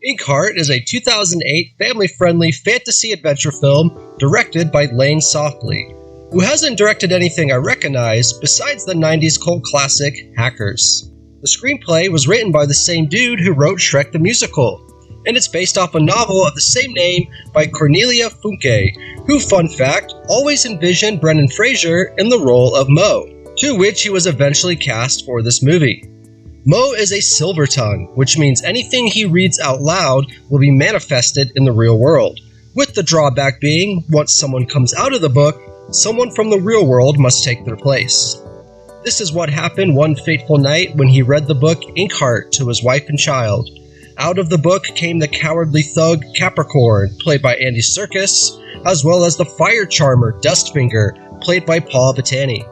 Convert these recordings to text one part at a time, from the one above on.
Inkheart is a 2008 family-friendly fantasy adventure film directed by Lane Softly, who hasn't directed anything I recognize besides the 90s cult classic Hackers. The screenplay was written by the same dude who wrote Shrek the Musical, and it's based off a novel of the same name by Cornelia Funke, who, fun fact, always envisioned Brendan Fraser in the role of Mo, to which he was eventually cast for this movie. Mo is a silver tongue, which means anything he reads out loud will be manifested in the real world, with the drawback being, once someone comes out of the book, someone from the real world must take their place. This is what happened one fateful night when he read the book Inkheart to his wife and child. Out of the book came the cowardly thug Capricorn, played by Andy Serkis, as well as the fire charmer Dustfinger, played by Paul Bettany.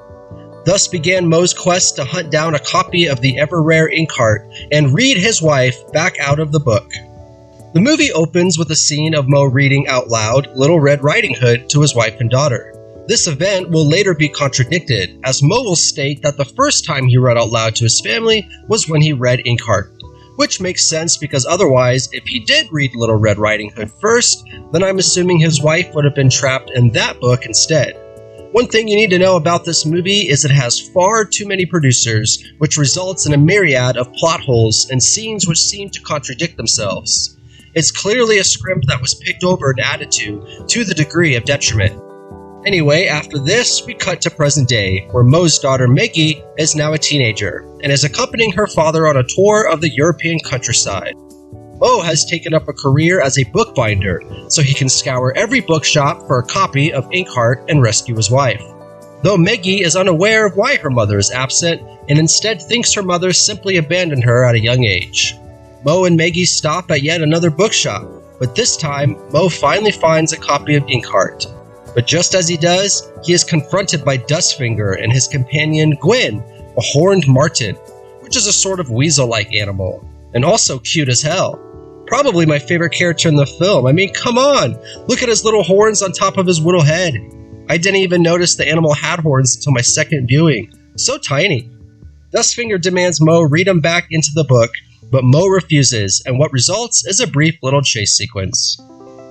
Thus began Mo's quest to hunt down a copy of the ever-rare Inkheart and read his wife back out of the book. The movie opens with a scene of Mo reading out loud Little Red Riding Hood to his wife and daughter. This event will later be contradicted, as Mo will state that the first time he read out loud to his family was when he read Inkheart, which makes sense because otherwise, if he did read Little Red Riding Hood first, then I'm assuming his wife would have been trapped in that book instead. One thing you need to know about this movie is it has far too many producers, which results in a myriad of plot holes and scenes which seem to contradict themselves. It's clearly a script that was picked over and added to the degree of detriment. Anyway, after this, we cut to present day, where Mo's daughter Maggie is now a teenager, and is accompanying her father on a tour of the European countryside. Mo has taken up a career as a bookbinder, so he can scour every bookshop for a copy of Inkheart and rescue his wife. Though Maggie is unaware of why her mother is absent, and instead thinks her mother simply abandoned her at a young age. Mo and Maggie stop at yet another bookshop, but this time, Mo finally finds a copy of Inkheart. But just as he does, he is confronted by Dustfinger and his companion Gwyn, a horned marten, which is a sort of weasel-like animal, and also cute as hell. Probably my favorite character in the film. I mean, come on! Look at his little horns on top of his little head. I didn't even notice the animal had horns until my second viewing. So tiny. Dustfinger demands Mo read him back into the book, but Mo refuses, and what results is a brief little chase sequence.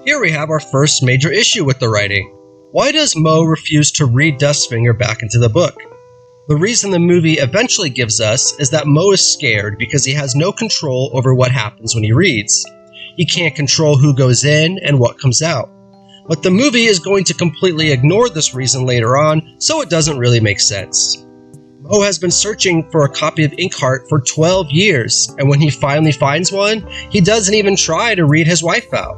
Here we have our first major issue with the writing. Why does Mo refuse to read Dustfinger back into the book? The reason the movie eventually gives us is that Mo is scared because he has no control over what happens when he reads. He can't control who goes in and what comes out. But the movie is going to completely ignore this reason later on, so it doesn't really make sense. Mo has been searching for a copy of Inkheart for 12 years, and when he finally finds one, he doesn't even try to read his wife out.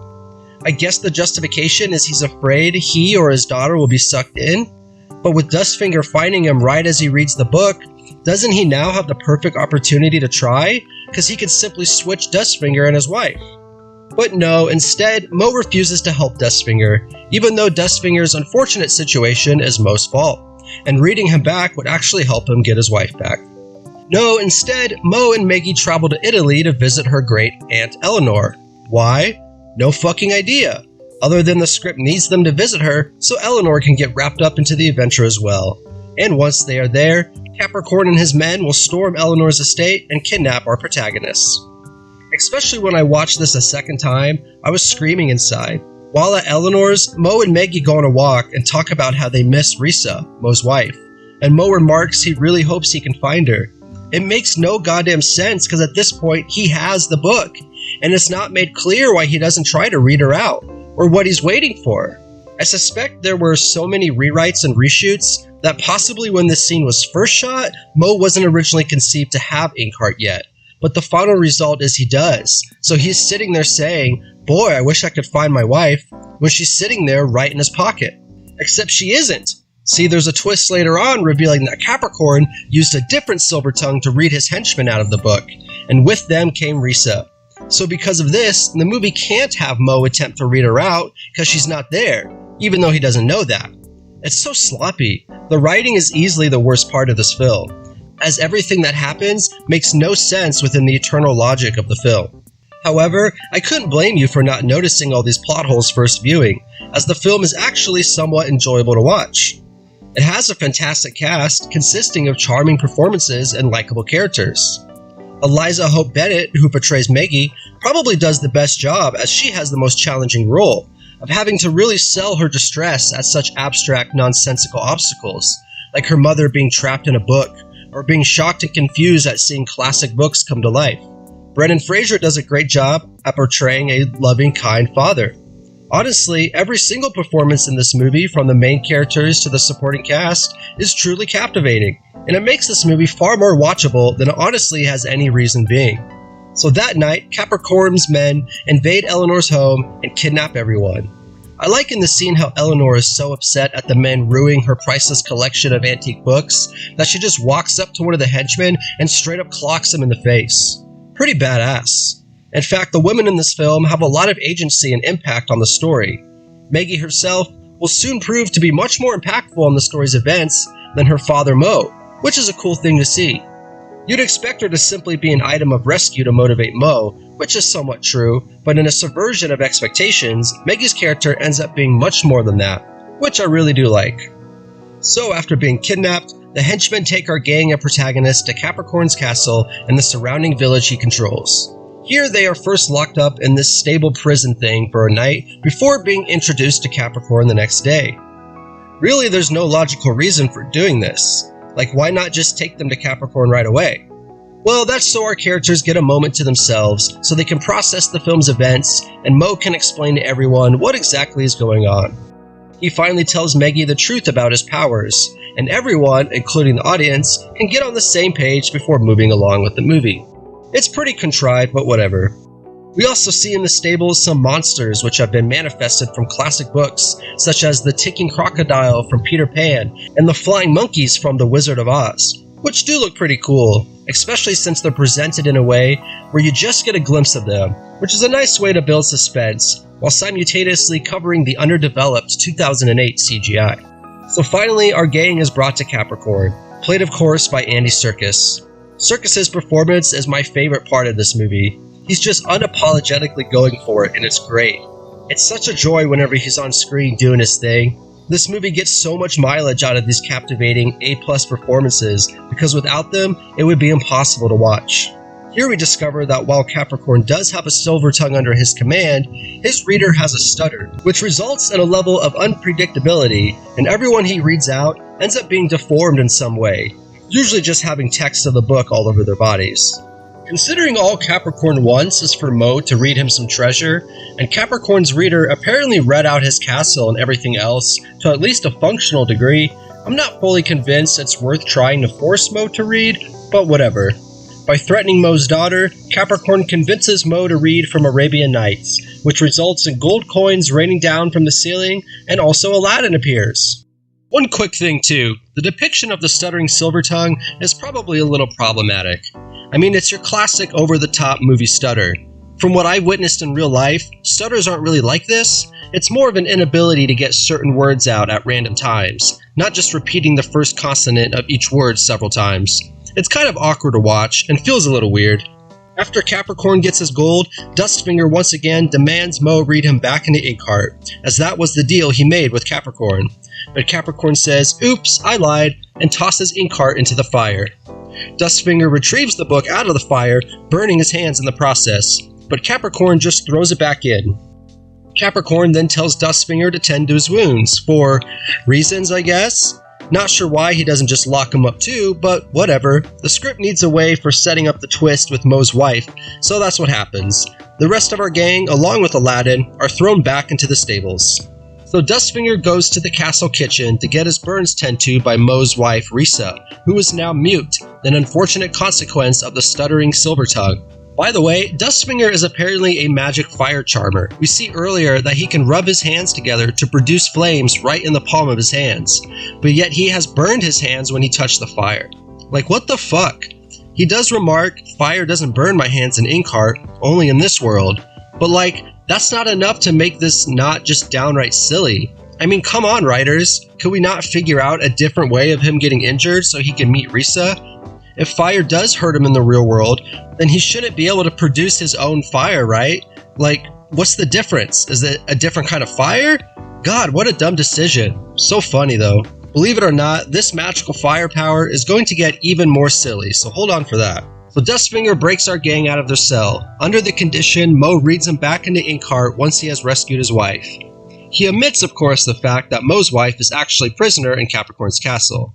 I guess the justification is he's afraid he or his daughter will be sucked in? But with Dustfinger finding him right as he reads the book, doesn't he now have the perfect opportunity to try? Because he could simply switch Dustfinger and his wife. But no, instead, Mo refuses to help Dustfinger, even though Dustfinger's unfortunate situation is Mo's fault, and reading him back would actually help him get his wife back. No, instead, Mo and Maggie travel to Italy to visit her great aunt Eleanor. Why? No fucking idea. Other than the script needs them to visit her, so Eleanor can get wrapped up into the adventure as well. And once they are there, Capricorn and his men will storm Eleanor's estate and kidnap our protagonists. Especially when I watched this a second time, I was screaming inside. While at Eleanor's, Mo and Maggie go on a walk and talk about how they miss Risa, Mo's wife, and Mo remarks he really hopes he can find her. It makes no goddamn sense because at this point he has the book, and it's not made clear why he doesn't try to read her out, or what he's waiting for. I suspect there were so many rewrites and reshoots that possibly when this scene was first shot, Mo wasn't originally conceived to have Inkheart yet, but the final result is he does. So he's sitting there saying, "Boy, I wish I could find my wife," when she's sitting there right in his pocket. Except she isn't. See, there's a twist later on revealing that Capricorn used a different silver tongue to read his henchmen out of the book, and with them came Risa. So because of this, the movie can't have Mo attempt to read her out because she's not there, even though he doesn't know that. It's so sloppy. The writing is easily the worst part of this film, as everything that happens makes no sense within the eternal logic of the film. However, I couldn't blame you for not noticing all these plot holes first viewing, as the film is actually somewhat enjoyable to watch. It has a fantastic cast consisting of charming performances and likable characters. Eliza Hope Bennett, who portrays Maggie, probably does the best job as she has the most challenging role of having to really sell her distress at such abstract, nonsensical obstacles, like her mother being trapped in a book, or being shocked and confused at seeing classic books come to life. Brendan Fraser does a great job at portraying a loving, kind father. Honestly, every single performance in this movie, from the main characters to the supporting cast, is truly captivating, and it makes this movie far more watchable than it honestly has any reason being. So that night, Capricorn's men invade Eleanor's home and kidnap everyone. I like in the scene how Eleanor is so upset at the men ruining her priceless collection of antique books that she just walks up to one of the henchmen and straight up clocks him in the face. Pretty badass. In fact, the women in this film have a lot of agency and impact on the story. Maggie herself will soon prove to be much more impactful on the story's events than her father Mo, which is a cool thing to see. You'd expect her to simply be an item of rescue to motivate Mo, which is somewhat true, but in a subversion of expectations, Maggie's character ends up being much more than that, which I really do like. So after being kidnapped, the henchmen take our gang and protagonist to Capricorn's castle and the surrounding village he controls. Here they are first locked up in this stable prison thing for a night before being introduced to Capricorn the next day. Really, there's no logical reason for doing this. Like, why not just take them to Capricorn right away? Well, that's so our characters get a moment to themselves so they can process the film's events and Mo can explain to everyone what exactly is going on. He finally tells Maggie the truth about his powers, and everyone, including the audience, can get on the same page before moving along with the movie. It's pretty contrived, but whatever. We also see in the stables some monsters which have been manifested from classic books, such as the ticking crocodile from Peter Pan and the flying monkeys from The Wizard of Oz, which do look pretty cool, especially since they're presented in a way where you just get a glimpse of them, which is a nice way to build suspense, while simultaneously covering the underdeveloped 2008 CGI. So finally, our gang is brought to Capricorn, played of course by Andy Serkis. Serkis's performance is my favorite part of this movie. He's just unapologetically going for it, and it's great. It's such a joy whenever he's on screen doing his thing. This movie gets so much mileage out of these captivating A+ performances because without them, it would be impossible to watch. Here we discover that while Capricorn does have a silver tongue under his command, his reader has a stutter, which results in a level of unpredictability, and everyone he reads out ends up being deformed in some way, usually just having text of the book all over their bodies. Considering all Capricorn wants is for Mo to read him some treasure, and Capricorn's reader apparently read out his castle and everything else to at least a functional degree, I'm not fully convinced it's worth trying to force Mo to read, but whatever. By threatening Mo's daughter, Capricorn convinces Mo to read from Arabian Nights, which results in gold coins raining down from the ceiling, and also Aladdin appears. One quick thing too, the depiction of the stuttering silver tongue is probably a little problematic. I mean, it's your classic over-the-top movie stutter. From what I've witnessed in real life, stutters aren't really like this. It's more of an inability to get certain words out at random times, not just repeating the first consonant of each word several times. It's kind of awkward to watch and feels a little weird. After Capricorn gets his gold, Dustfinger once again demands Mo read him back into Inkheart, as that was the deal he made with Capricorn. But Capricorn says, "Oops, I lied," and tosses Inkheart into the fire. Dustfinger retrieves the book out of the fire, burning his hands in the process, but Capricorn just throws it back in. Capricorn then tells Dustfinger to tend to his wounds, for reasons, I guess? Not sure why he doesn't just lock him up too, but whatever. The script needs a way for setting up the twist with Mo's wife, so that's what happens. The rest of our gang, along with Aladdin, are thrown back into the stables. So Dustfinger goes to the castle kitchen to get his burns tended to by Mo's wife, Risa, who is now mute, an unfortunate consequence of the stuttering silver tongue. By the way, Dustfinger is apparently a magic fire charmer. We see earlier that he can rub his hands together to produce flames right in the palm of his hands, but yet he has burned his hands when he touched the fire. Like, what the fuck? He does remark, "Fire doesn't burn my hands in Inkheart, only in this world," but like, that's not enough to make this not just downright silly. I mean, come on, writers. Could we not figure out a different way of him getting injured so he can meet Risa? If fire does hurt him in the real world, then he shouldn't be able to produce his own fire, right? Like, what's the difference? Is it a different kind of fire? God, what a dumb decision. So funny though. Believe it or not, this magical firepower is going to get even more silly, so hold on for that. So Dustfinger breaks our gang out of their cell. Under the condition, Mo reads him back into Inkheart once he has rescued his wife. He omits, of course, the fact that Mo's wife is actually prisoner in Capricorn's castle.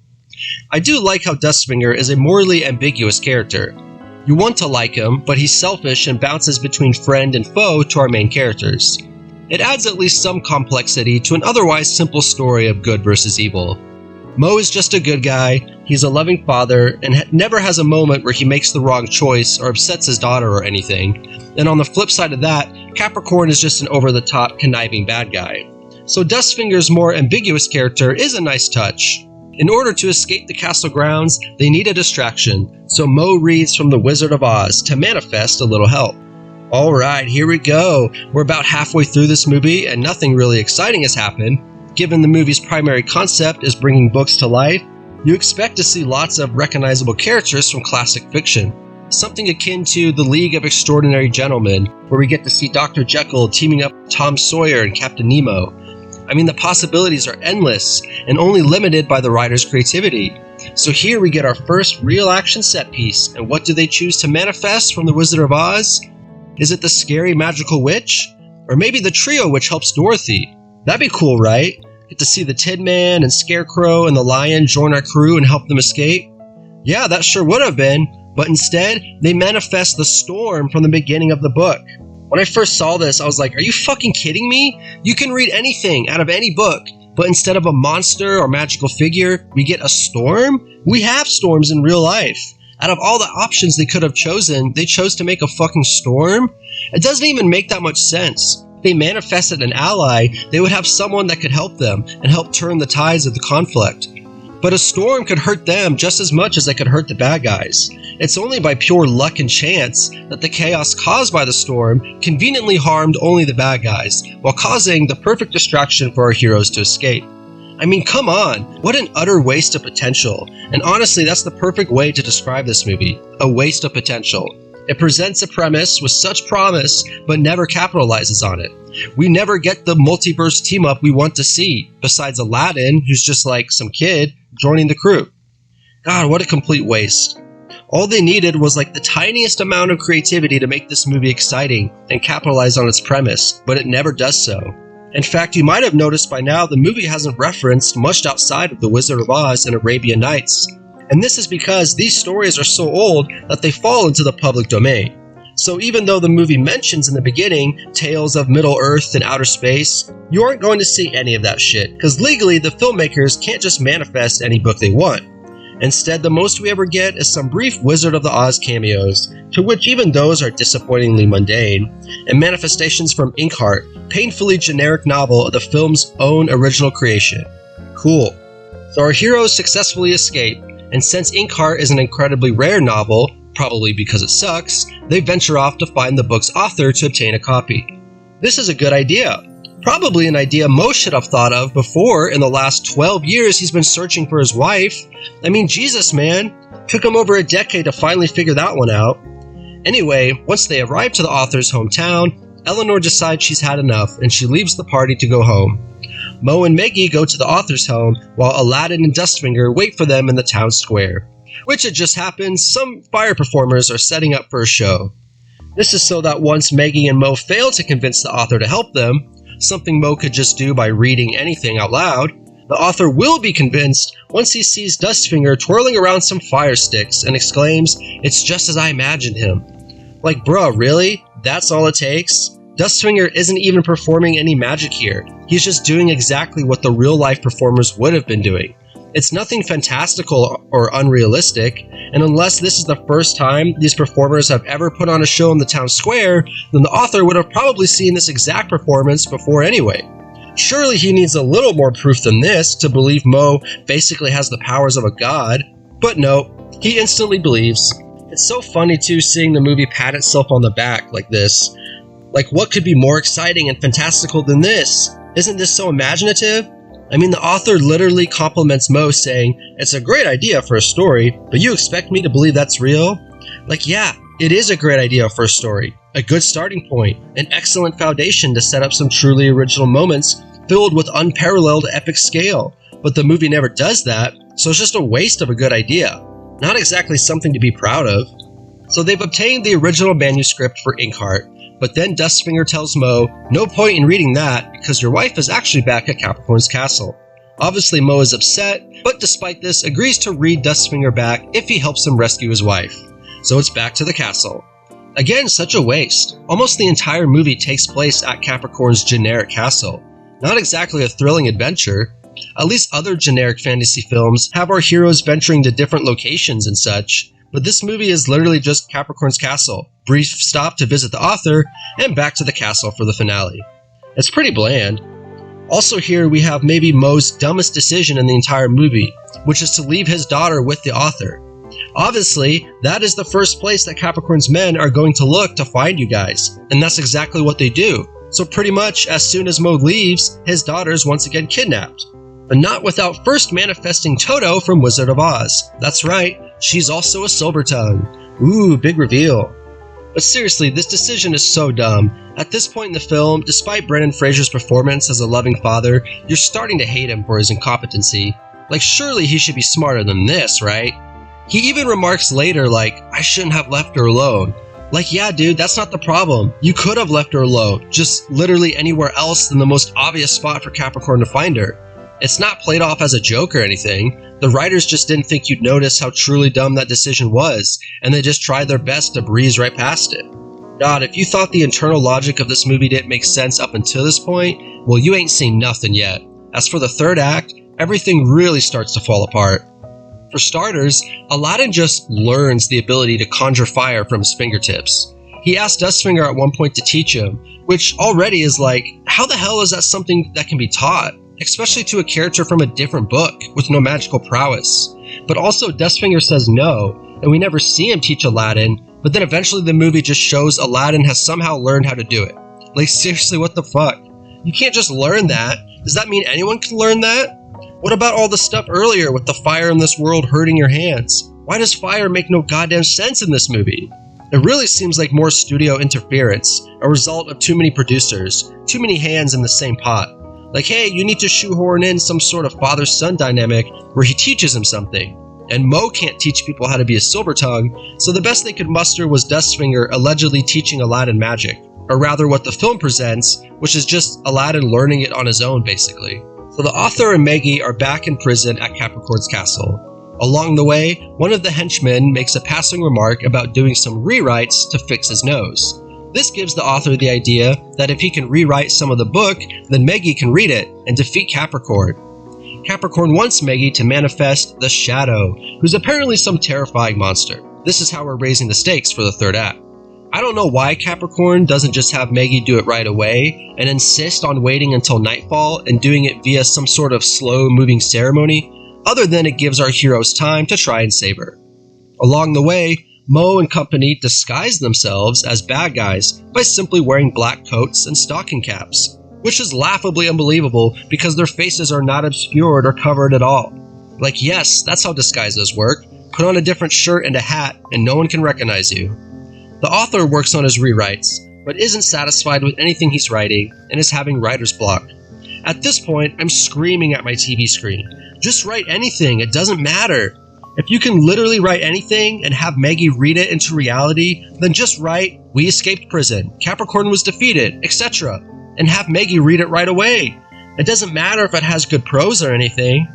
I do like how Dustfinger is a morally ambiguous character. You want to like him, but he's selfish and bounces between friend and foe to our main characters. It adds at least some complexity to an otherwise simple story of good versus evil. Mo is just a good guy, he's a loving father, and never has a moment where he makes the wrong choice or upsets his daughter or anything. And on the flip side of that, Capricorn is just an over-the-top, conniving bad guy. So Dustfinger's more ambiguous character is a nice touch. In order to escape the castle grounds, they need a distraction, so Mo reads from the Wizard of Oz to manifest a little help. Alright, here we go. We're about halfway through this movie and nothing really exciting has happened. Given the movie's primary concept is bringing books to life, you expect to see lots of recognizable characters from classic fiction. Something akin to The League of Extraordinary Gentlemen, where we get to see Dr. Jekyll teaming up with Tom Sawyer and Captain Nemo. I mean, the possibilities are endless and only limited by the writer's creativity. So here we get our first real action set piece, and what do they choose to manifest from the Wizard of Oz? Is it the scary magical witch? Or maybe the trio which helps Dorothy? That'd be cool, right? Get to see the Tin Man and Scarecrow and the Lion join our crew and help them escape? Yeah, that sure would have been, but instead, they manifest the storm from the beginning of the book. When I first saw this, I was like, are you fucking kidding me? You can read anything out of any book, but instead of a monster or magical figure, we get a storm? We have storms in real life. Out of all the options they could have chosen, they chose to make a fucking storm? It doesn't even make that much sense. If they manifested an ally, they would have someone that could help them and help turn the tides of the conflict. But a storm could hurt them just as much as it could hurt the bad guys. It's only by pure luck and chance that the chaos caused by the storm conveniently harmed only the bad guys, while causing the perfect distraction for our heroes to escape. I mean, come on, what an utter waste of potential. And honestly, that's the perfect way to describe this movie, a waste of potential. It presents a premise with such promise, but never capitalizes on it. We never get the multiverse team-up we want to see, besides Aladdin, who's just like some kid, joining the crew. God, what a complete waste. All they needed was like the tiniest amount of creativity to make this movie exciting and capitalize on its premise, but it never does so. In fact, you might have noticed by now the movie hasn't referenced much outside of The Wizard of Oz and Arabian Nights. And this is because these stories are so old that they fall into the public domain. So even though the movie mentions in the beginning tales of Middle Earth and outer space, you aren't going to see any of that shit, because legally the filmmakers can't just manifest any book they want. Instead, the most we ever get is some brief Wizard of the Oz cameos, to which even those are disappointingly mundane, and manifestations from Inkheart, painfully generic novel of the film's own original creation. Cool. So our heroes successfully escape, and since Inkheart is an incredibly rare novel, probably because it sucks, they venture off to find the book's author to obtain a copy. This is a good idea. Probably an idea Mo should have thought of before. In the last 12 years he's been searching for his wife. I mean, Jesus, man. Took him over a decade to finally figure that one out. Anyway, once they arrive to the author's hometown, Eleanor decides she's had enough and she leaves the party to go home. Mo and Maggie go to the author's home while Aladdin and Dustfinger wait for them in the town square. Which, it just happens, some fire performers are setting up for a show. This is so that once Maggie and Mo fail to convince the author to help them, something Mo could just do by reading anything out loud, the author will be convinced once he sees Dustfinger twirling around some fire sticks and exclaims, "It's just as I imagined him." Like, bruh, really? That's all it takes? Dustfinger isn't even performing any magic here. He's just doing exactly what the real-life performers would have been doing. It's nothing fantastical or unrealistic, and unless this is the first time these performers have ever put on a show in the town square, then the author would have probably seen this exact performance before anyway. Surely he needs a little more proof than this to believe Mo basically has the powers of a god, but no, he instantly believes. It's so funny too seeing the movie pat itself on the back like this. Like, what could be more exciting and fantastical than this? Isn't this so imaginative? I mean, the author literally compliments Mo saying, "It's a great idea for a story, but you expect me to believe that's real?" Like, yeah, it is a great idea for a story. A good starting point, an excellent foundation to set up some truly original moments filled with unparalleled epic scale. But the movie never does that, so it's just a waste of a good idea. Not exactly something to be proud of. So they've obtained the original manuscript for Inkheart, but then Dustfinger tells Mo, no point in reading that because your wife is actually back at Capricorn's castle. Obviously Mo is upset, but despite this agrees to read Dustfinger back if he helps him rescue his wife. So it's back to the castle. Again, such a waste. Almost the entire movie takes place at Capricorn's generic castle. Not exactly a thrilling adventure. At least other generic fantasy films have our heroes venturing to different locations and such, but this movie is literally just Capricorn's castle, brief stop to visit the author, and back to the castle for the finale. It's pretty bland. Also here we have maybe Mo's dumbest decision in the entire movie, which is to leave his daughter with the author. Obviously, that is the first place that Capricorn's men are going to look to find you guys, and that's exactly what they do. So pretty much as soon as Mo leaves, his daughter is once again kidnapped. But not without first manifesting Toto from Wizard of Oz. That's right, she's also a Silvertongue. Ooh, big reveal. But seriously, this decision is so dumb. At this point in the film, despite Brendan Fraser's performance as a loving father, you're starting to hate him for his incompetency. Like, surely he should be smarter than this, right? He even remarks later like, I shouldn't have left her alone. Like, yeah dude, that's not the problem. You could have left her alone, just literally anywhere else than the most obvious spot for Capricorn to find her. It's not played off as a joke or anything. The writers just didn't think you'd notice how truly dumb that decision was, and they just tried their best to breeze right past it. God, if you thought the internal logic of this movie didn't make sense up until this point, well, you ain't seen nothing yet. As for the third act, everything really starts to fall apart. For starters, Aladdin just learns the ability to conjure fire from his fingertips. He asked Dustfinger at one point to teach him, which already is like, how the hell is that something that can be taught? Especially to a character from a different book with no magical prowess. But also Dustfinger says no, and we never see him teach Aladdin, but then eventually the movie just shows Aladdin has somehow learned how to do it. Like seriously, what the fuck? You can't just learn that. Does that mean anyone can learn that? What about all the stuff earlier with the fire in this world hurting your hands? Why does fire make no goddamn sense in this movie? It really seems like more studio interference, a result of too many producers, too many hands in the same pot. Like, hey, you need to shoehorn in some sort of father-son dynamic where he teaches him something. And Mo can't teach people how to be a Silvertongue, so the best they could muster was Dustfinger allegedly teaching Aladdin magic. Or rather what the film presents, which is just Aladdin learning it on his own, basically. So the author and Maggie are back in prison at Capricorn's castle. Along the way, one of the henchmen makes a passing remark about doing some rewrites to fix his nose. This gives the author the idea that if he can rewrite some of the book, then Maggie can read it and defeat Capricorn. Capricorn wants Maggie to manifest the Shadow, who's apparently some terrifying monster. This is how we're raising the stakes for the third act. I don't know why Capricorn doesn't just have Maggie do it right away and insist on waiting until nightfall and doing it via some sort of slow-moving ceremony, other than it gives our heroes time to try and save her. Along the way, Mo and company disguise themselves as bad guys by simply wearing black coats and stocking caps, which is laughably unbelievable because their faces are not obscured or covered at all. Like, yes, that's how disguises work. Put on a different shirt and a hat and no one can recognize you. The author works on his rewrites, but isn't satisfied with anything he's writing and is having writer's block. At this point, I'm screaming at my TV screen. Just write anything, it doesn't matter. If you can literally write anything and have Maggie read it into reality, then just write, we escaped prison, Capricorn was defeated, etc. And have Maggie read it right away. It doesn't matter if it has good prose or anything.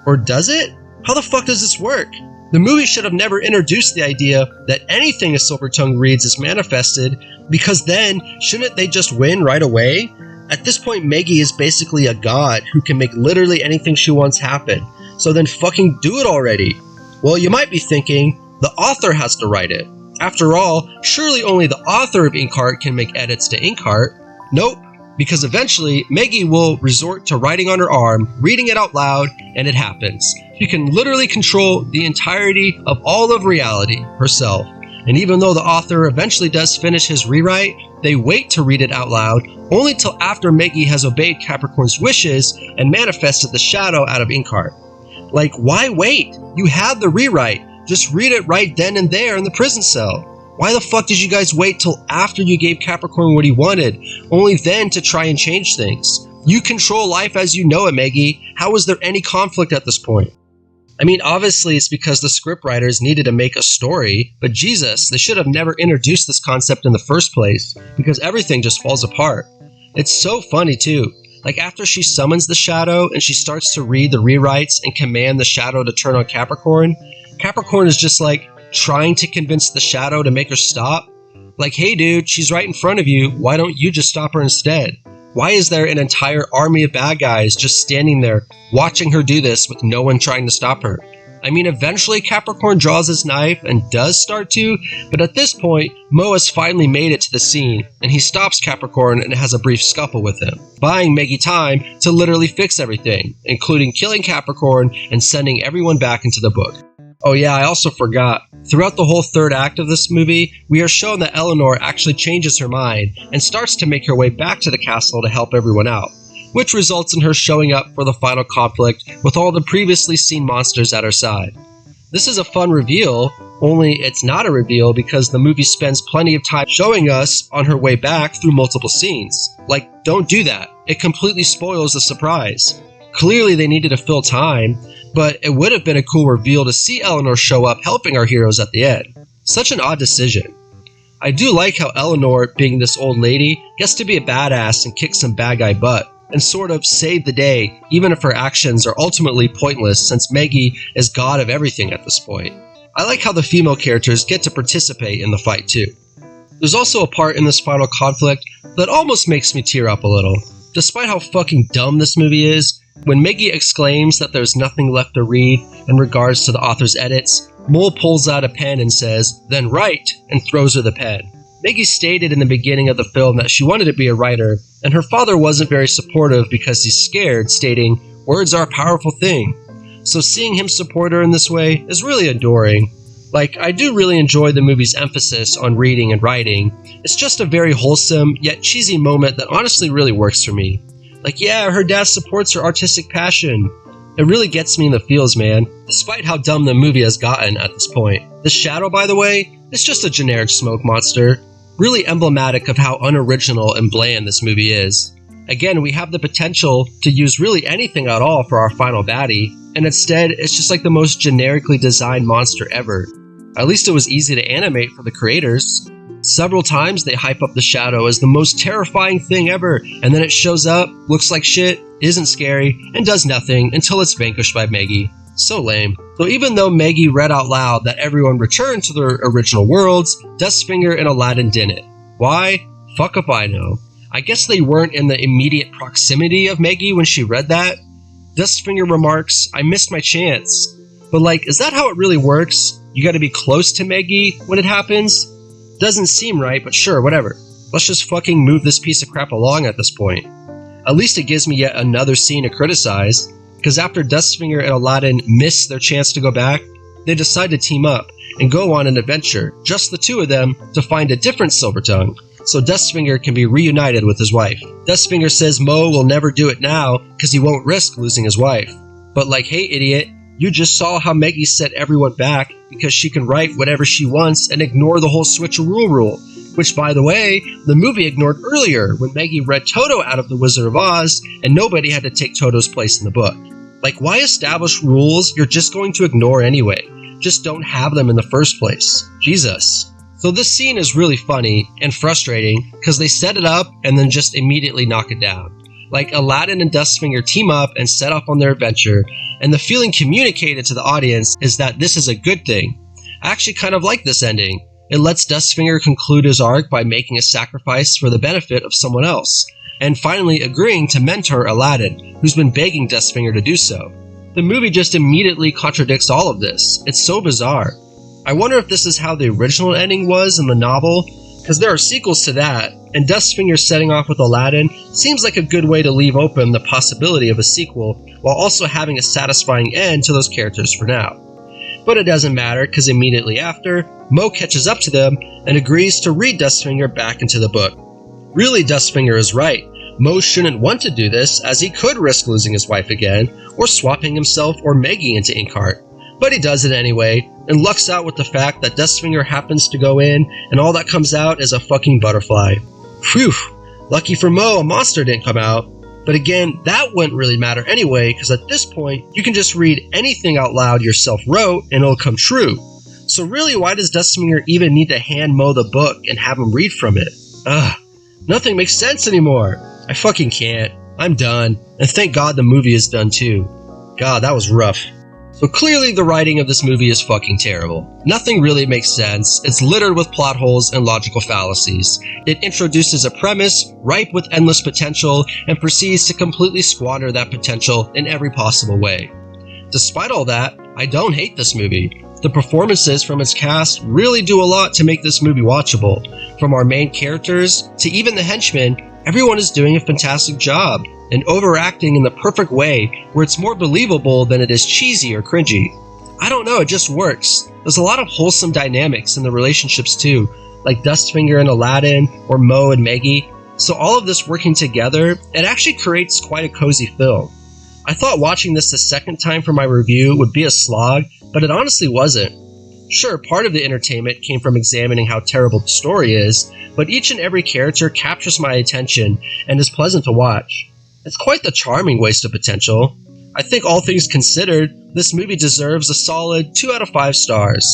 Or does it? How the fuck does this work? The movie should have never introduced the idea that anything a Silvertongue reads is manifested, because then, shouldn't they just win right away? At this point, Maggie is basically a god who can make literally anything she wants happen. So then fucking do it already. Well, you might be thinking, the author has to write it. After all, surely only the author of Inkheart can make edits to Inkheart. Nope, because eventually, Maggie will resort to writing on her arm, reading it out loud, and it happens. She can literally control the entirety of all of reality herself. And even though the author eventually does finish his rewrite, they wait to read it out loud only till after Maggie has obeyed Capricorn's wishes and manifested the shadow out of Inkheart. Like, why wait? You had the rewrite. Just read it right then and there in the prison cell. Why the fuck did you guys wait till after you gave Capricorn what he wanted, only then to try and change things? You control life as you know it, Maggie. How is there any conflict at this point? I mean, obviously it's because the scriptwriters needed to make a story, but Jesus, they should have never introduced this concept in the first place, because everything just falls apart. It's so funny too. Like after she summons the shadow and she starts to read the rewrites and command the shadow to turn on Capricorn, Capricorn is just like trying to convince the shadow to make her stop. Like, hey dude, she's right in front of you, why don't you just stop her instead? Why is there an entire army of bad guys just standing there watching her do this with no one trying to stop her? I mean, eventually Capricorn draws his knife and does start to, but at this point, Mo has finally made it to the scene, and he stops Capricorn and has a brief scuffle with him, buying Maggie time to literally fix everything, including killing Capricorn and sending everyone back into the book. Oh yeah, I also forgot. Throughout the whole third act of this movie, we are shown that Eleanor actually changes her mind and starts to make her way back to the castle to help everyone out, which results in her showing up for the final conflict with all the previously seen monsters at her side. This is a fun reveal, only it's not a reveal because the movie spends plenty of time showing us on her way back through multiple scenes. Like, don't do that. It completely spoils the surprise. Clearly they needed to fill time, but it would have been a cool reveal to see Eleanor show up helping our heroes at the end. Such an odd decision. I do like how Eleanor, being this old lady, gets to be a badass and kick some bad guy butt, and sort of save the day, even if her actions are ultimately pointless since Maggie is god of everything at this point. I like how the female characters get to participate in the fight too. There's also a part in this final conflict that almost makes me tear up a little. Despite how fucking dumb this movie is, when Maggie exclaims that there's nothing left to read in regards to the author's edits, Mole pulls out a pen and says, "Then write," and throws her the pen. Maggie stated in the beginning of the film that she wanted to be a writer, and her father wasn't very supportive because he's scared, stating, "Words are a powerful thing." So seeing him support her in this way is really adoring. Like, I do really enjoy the movie's emphasis on reading and writing. It's just a very wholesome, yet cheesy moment that honestly really works for me. Like, yeah, her dad supports her artistic passion. It really gets me in the feels, man, despite how dumb the movie has gotten at this point. The shadow, by the way, is just a generic smoke monster. Really emblematic of how unoriginal and bland this movie is. Again, we have the potential to use really anything at all for our final baddie, and instead, it's just like the most generically designed monster ever. At least it was easy to animate for the creators. Several times they hype up the shadow as the most terrifying thing ever, and then it shows up, looks like shit, isn't scary, and does nothing until it's vanquished by Maggie. So lame. So even though Maggie read out loud that everyone returned to their original worlds, Dustfinger and Aladdin didn't. Why? Fuck if I know. I guess they weren't in the immediate proximity of Maggie when she read that. Dustfinger remarks, "I missed my chance." But like, is that how it really works? You gotta be close to Maggie when it happens? Doesn't seem right, but sure, whatever. Let's just fucking move this piece of crap along at this point. At least it gives me yet another scene to criticize, because after Dustfinger and Aladdin miss their chance to go back, they decide to team up and go on an adventure, just the two of them, to find a different Silvertongue, so Dustfinger can be reunited with his wife. Dustfinger says Mo will never do it now, because he won't risk losing his wife. But like, hey idiot, you just saw how Maggie set everyone back because she can write whatever she wants and ignore the whole switcheroo rule, which, by the way, the movie ignored earlier when Maggie read Toto out of The Wizard of Oz and nobody had to take Toto's place in the book. Like, why establish rules you're just going to ignore anyway? Just don't have them in the first place. Jesus. So this scene is really funny and frustrating because they set it up and then just immediately knock it down. Like, Aladdin and Dustfinger team up and set off on their adventure, and the feeling communicated to the audience is that this is a good thing. I actually kind of like this ending. It lets Dustfinger conclude his arc by making a sacrifice for the benefit of someone else, and finally agreeing to mentor Aladdin, who's been begging Dustfinger to do so. The movie just immediately contradicts all of this. It's so bizarre. I wonder if this is how the original ending was in the novel, because there are sequels to that, and Dustfinger setting off with Aladdin seems like a good way to leave open the possibility of a sequel, while also having a satisfying end to those characters for now. But it doesn't matter, because immediately after, Mo catches up to them and agrees to read Dustfinger back into the book. Really, Dustfinger is right. Mo shouldn't want to do this, as he could risk losing his wife again, or swapping himself or Maggie into Inkheart. But he does it anyway, and lucks out with the fact that Dustfinger happens to go in, and all that comes out is a fucking butterfly. Phew, lucky for Mo, a monster didn't come out. But again, that wouldn't really matter anyway, because at this point, you can just read anything out loud yourself wrote and it'll come true. So really, why does Dustfinger even need to hand mow the book and have him read from it? Ugh, nothing makes sense anymore. I fucking can't. I'm done. And thank God the movie is done too. God, that was rough. So clearly the writing of this movie is fucking terrible. Nothing really makes sense. It's littered with plot holes and logical fallacies. It introduces a premise ripe with endless potential and proceeds to completely squander that potential in every possible way. Despite all that, I don't hate this movie. The performances from its cast really do a lot to make this movie watchable. From our main characters to even the henchmen, everyone is doing a fantastic job and overacting in the perfect way where it's more believable than it is cheesy or cringy. I don't know, it just works. There's a lot of wholesome dynamics in the relationships too, like Dustfinger and Aladdin or Mo and Maggie. So all of this working together, it actually creates quite a cozy film. I thought watching this the second time for my review would be a slog, but it honestly wasn't. Sure, part of the entertainment came from examining how terrible the story is, but each and every character captures my attention and is pleasant to watch. It's quite the charming waste of potential. I think all things considered, this movie deserves a solid 2 out of 5 stars.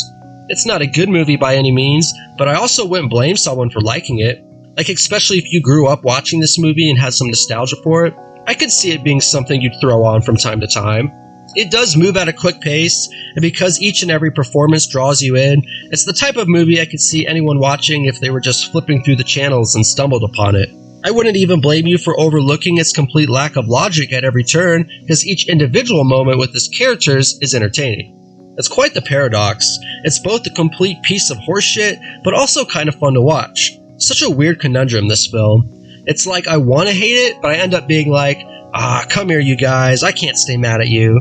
It's not a good movie by any means, but I also wouldn't blame someone for liking it. Like, especially if you grew up watching this movie and had some nostalgia for it, I could see it being something you'd throw on from time to time. It does move at a quick pace, and because each and every performance draws you in, it's the type of movie I could see anyone watching if they were just flipping through the channels and stumbled upon it. I wouldn't even blame you for overlooking its complete lack of logic at every turn, because each individual moment with its characters is entertaining. It's quite the paradox. It's both a complete piece of horseshit, but also kind of fun to watch. Such a weird conundrum, this film. It's like I want to hate it, but I end up being like, come here you guys, I can't stay mad at you.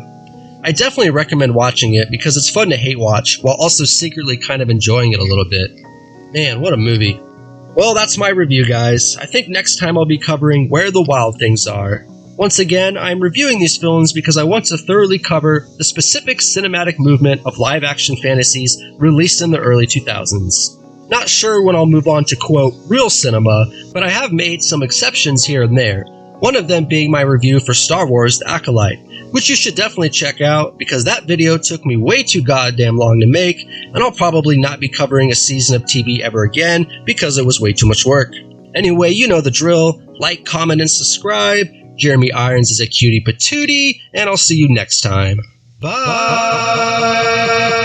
I definitely recommend watching it because it's fun to hate watch, while also secretly kind of enjoying it a little bit. Man, what a movie. Well, that's my review, guys. I think next time I'll be covering Where the Wild Things Are. Once again, I'm reviewing these films because I want to thoroughly cover the specific cinematic movement of live-action fantasies released in the early 2000s. Not sure when I'll move on to, quote, real cinema, but I have made some exceptions here and there. One of them being my review for Star Wars The Acolyte, which you should definitely check out because that video took me way too goddamn long to make, and I'll probably not be covering a season of TV ever again because it was way too much work. Anyway, you know the drill. Like, comment, and subscribe. Jeremy Irons is a cutie patootie, and I'll see you next time. Bye!